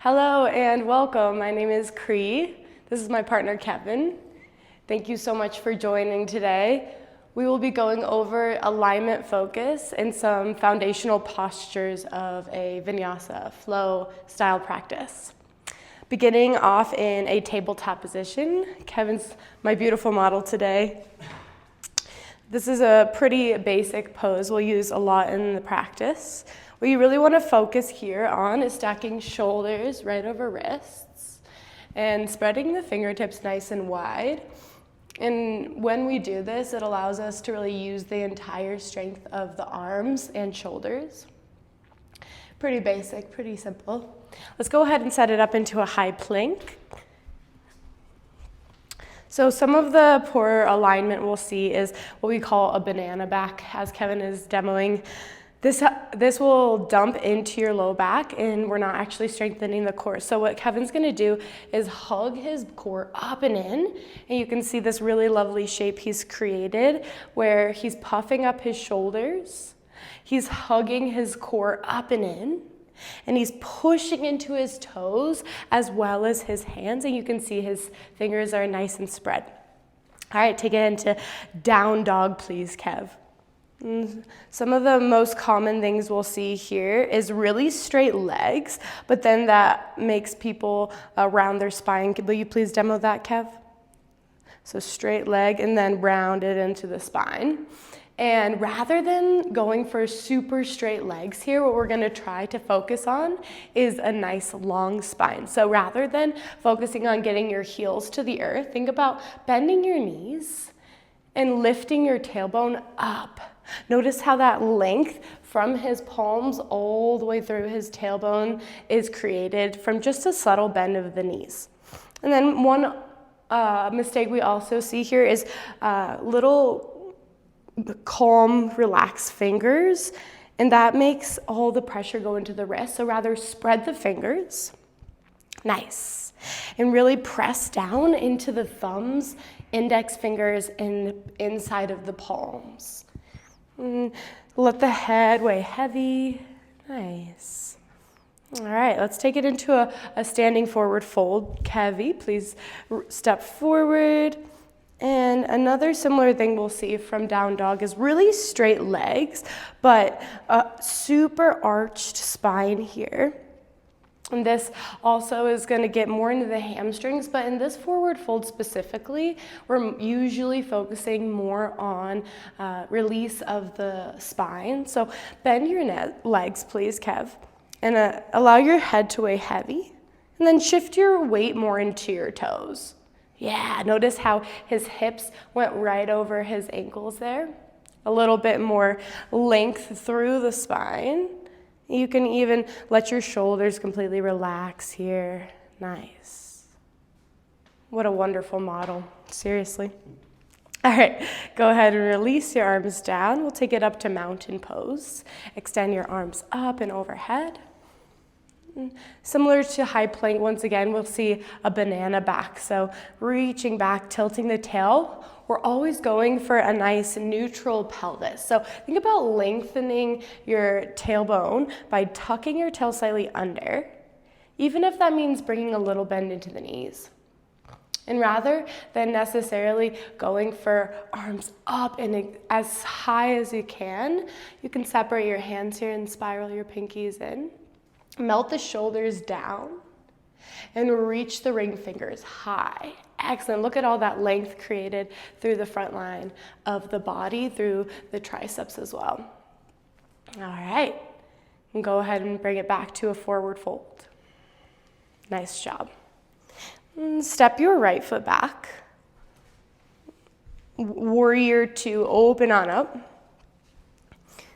Hello and welcome. My name is Cree. This is my partner Kevin. Thank you so much for joining today. We will be going over alignment focus and some foundational postures of a Vinyasa flow style practice. Beginning off in a tabletop position. Kevin's my beautiful model today. This is a pretty basic pose we'll use a lot in the practice. What you really want to focus here on is stacking shoulders right over wrists and spreading the fingertips nice and wide. And when we do this, it allows us to really use the entire strength of the arms and shoulders. Pretty basic, pretty simple. Let's go ahead and set it up into a high plank. So some of the poor alignment we'll see is what we call a banana back, as Kevin is demoing. This will dump into your low back and we're not actually strengthening the core. So what Kevin's gonna do is hug his core up and in, and you can see this really lovely shape he's created where he's puffing up his shoulders, he's hugging his core up and he's pushing into his toes as well as his hands, and you can see his fingers are nice and spread. All right, take it into down dog, please, Kev. Some of the most common things we'll see here is really straight legs, but then that makes people round their spine. Will you please demo that, Kev? So straight leg and then round it into the spine. And rather than going for super straight legs here, what we're gonna try to focus on is a nice long spine. So rather than focusing on getting your heels to the earth, think about bending your knees and lifting your tailbone up. Notice how that length from his palms all the way through his tailbone is created from just a subtle bend of the knees. And then one mistake we also see here is little calm, relaxed fingers, and that makes all the pressure go into the wrist. So rather spread the fingers, nice, and really press down into the thumbs, index fingers, and inside of the palms. Let the head weigh heavy, nice. All right, let's take it into a standing forward fold. Kevi, please step forward. And another similar thing we'll see from down dog is really straight legs, but a super arched spine here. And this also is going to get more into the hamstrings, but in this forward fold specifically, we're usually focusing more on release of the spine. So bend your legs, please, Kev, and allow your head to weigh heavy, and then shift your weight more into your toes. Yeah, notice how his hips went right over his ankles there. A little bit more length through the spine. You can even let your shoulders completely relax here. Nice. What a wonderful model, seriously. All right, go ahead and release your arms down. We'll take it up to mountain pose. Extend your arms up and overhead. Similar to high plank, once again, we'll see a banana back. So reaching back, tilting the tail. We're always going for a nice neutral pelvis. So think about lengthening your tailbone by tucking your tail slightly under, even if that means bringing a little bend into the knees. And rather than necessarily going for arms up and as high as you can separate your hands here and spiral your pinkies in. Melt the shoulders down and reach the ring fingers high. Excellent. Look at all that length created through the front line of the body, through the triceps as well. All right. And go ahead and bring it back to a forward fold. Nice job. And step your right foot back. Warrior two, open on up.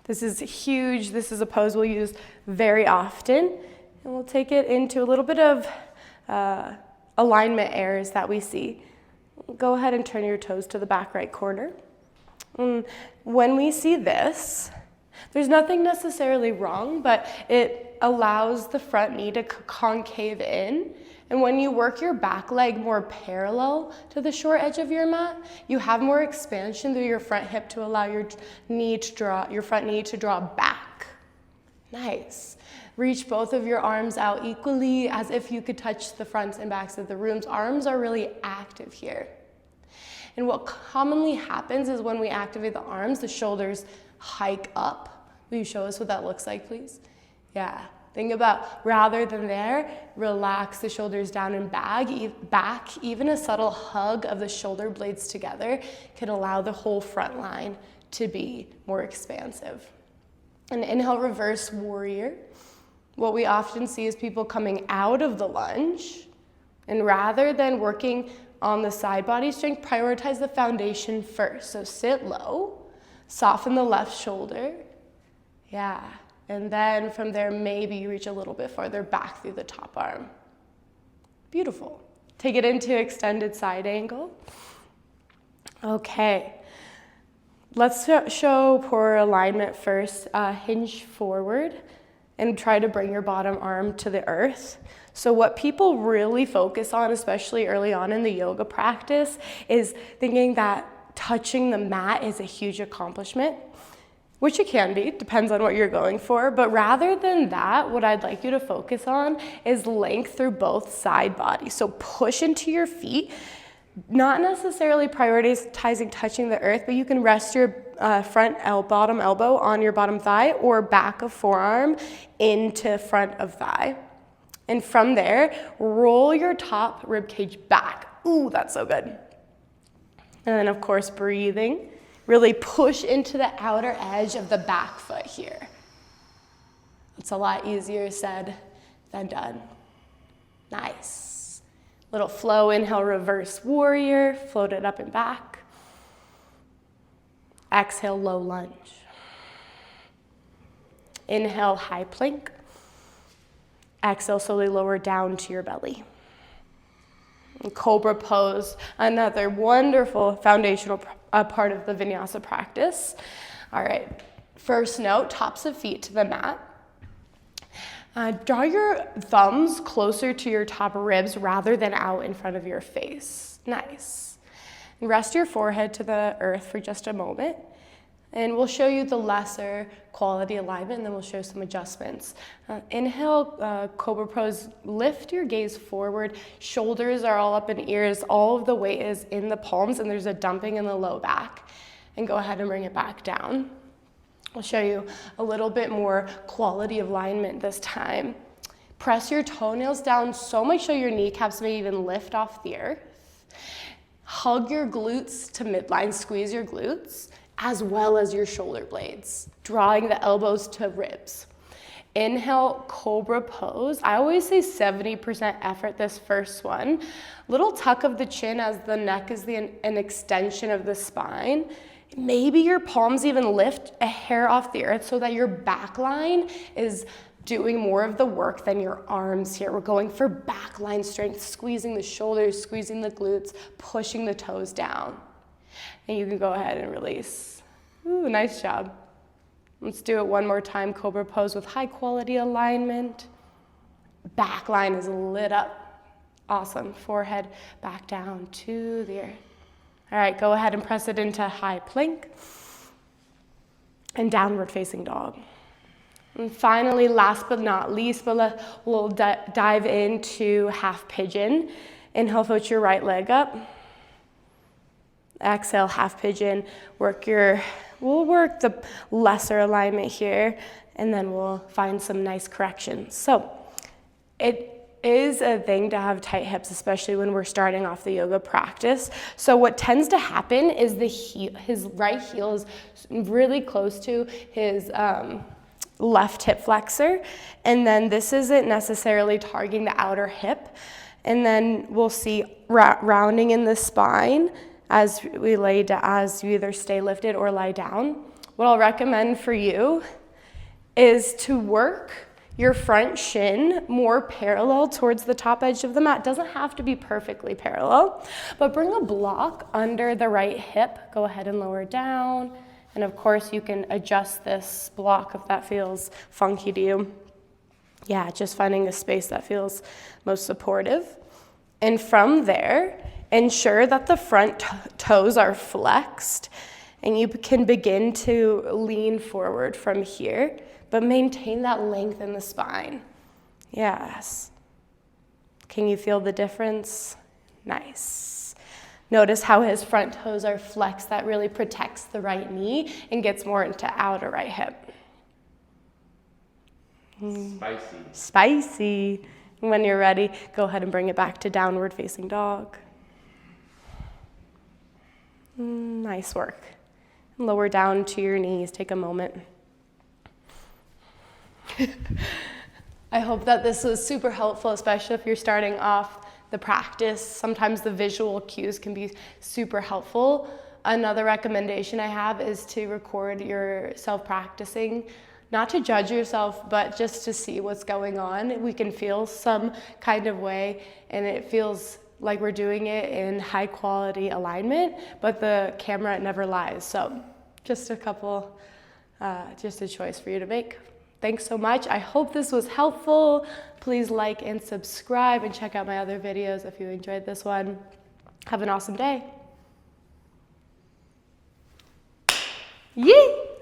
This is huge. This is a pose we'll use very often. And we'll take it into a little bit of alignment errors that we see. Go ahead and turn your toes to the back right corner. When we see this, there's nothing necessarily wrong, but it allows the front knee to concave in. And when you work your back leg more parallel to the short edge of your mat, you have more expansion through your front hip to allow your front knee to draw back. Nice. Reach both of your arms out equally as if you could touch the fronts and backs of the rooms. Arms are really active here. And what commonly happens is when we activate the arms, the shoulders hike up. Will you show us what that looks like, please? Yeah. Think about, rather than there, relax the shoulders down and back. Even a subtle hug of the shoulder blades together can allow the whole front line to be more expansive. And inhale, reverse warrior. What we often see is people coming out of the lunge, and rather than working on the side body strength, prioritize the foundation first. So sit low, soften the left shoulder. Yeah. And then from there, maybe you reach a little bit farther back through the top arm. Beautiful. Take it into extended side angle. Okay. Let's show poor alignment first. Hinge forward and try to bring your bottom arm to the earth. So what people really focus on, especially early on in the yoga practice, is thinking that touching the mat is a huge accomplishment, which it can be, depends on what you're going for. But rather than that, what I'd like you to focus on is length through both side bodies. So push into your feet, not necessarily prioritizing touching the earth, but you can rest your bottom elbow on your bottom thigh or back of forearm into front of thigh. And from there, roll your top rib cage back. Ooh, that's so good. And then of course, breathing. Really push into the outer edge of the back foot here. It's a lot easier said than done. Nice. Little flow, inhale, reverse warrior, float it up and back. Exhale, low lunge. Inhale, high plank. Exhale, slowly lower down to your belly. And Cobra Pose, another wonderful foundational part of the Vinyasa practice. All right, first note, tops of feet to the mat. Draw your thumbs closer to your top ribs rather than out in front of your face. Nice. And rest your forehead to the earth for just a moment. And we'll show you the lesser quality alignment, and then we'll show some adjustments. Inhale, Cobra Pose, lift your gaze forward. Shoulders are all up in ears. All of the weight is in the palms, and there's a dumping in the low back. And go ahead and bring it back down. I'll show you a little bit more quality of alignment this time. Press your toenails down so much so your kneecaps may even lift off the earth. Hug your glutes to midline, squeeze your glutes, as well as your shoulder blades, drawing the elbows to ribs. Inhale, Cobra Pose. I always say 70% effort this first one. Little tuck of the chin as the neck is an extension of the spine. Maybe your palms even lift a hair off the earth so that your back line is doing more of the work than your arms here. We're going for back line strength, squeezing the shoulders, squeezing the glutes, pushing the toes down. And you can go ahead and release. Ooh, nice job. Let's do it one more time. Cobra Pose with high quality alignment. Back line is lit up. Awesome. Forehead back down to the earth. All right, go ahead and press it into high plank and downward facing dog. And finally, last but not least, we'll dive into half pigeon. Inhale, float your right leg up. Exhale, half pigeon. We'll work the lesser alignment here, and then we'll find some nice corrections. So it is a thing to have tight hips, especially when we're starting off the yoga practice. So what tends to happen is his right heel is really close to his left hip flexor, and then this isn't necessarily targeting the outer hip. And then we'll see rounding in the spine as you either stay lifted or lie down. What I'll recommend for you is to work your front shin more parallel towards the top edge of the mat. Doesn't have to be perfectly parallel, but bring a block under the right hip. Go ahead and lower down. And of course, you can adjust this block if that feels funky to you. Yeah, just finding a space that feels most supportive. And from there, ensure that the front toes are flexed, and you can begin to lean forward from here. but maintain that length in the spine. Yes. Can you feel the difference? Nice. Notice how his front toes are flexed. That really protects the right knee and gets more into outer right hip. Spicy. Spicy. When you're ready, go ahead and bring it back to downward facing dog. Nice work. Lower down to your knees. Take a moment. I hope that this was super helpful, especially if you're starting off the practice. Sometimes the visual cues can be super helpful. Another recommendation I have is to record yourself practicing, not to judge yourself, but just to see what's going on. We can feel some kind of way, and it feels like we're doing it in high quality alignment, but the camera never lies. So just a choice for you to make. Thanks so much. I hope this was helpful. Please like and subscribe and check out my other videos if you enjoyed this one. Have an awesome day. Yee!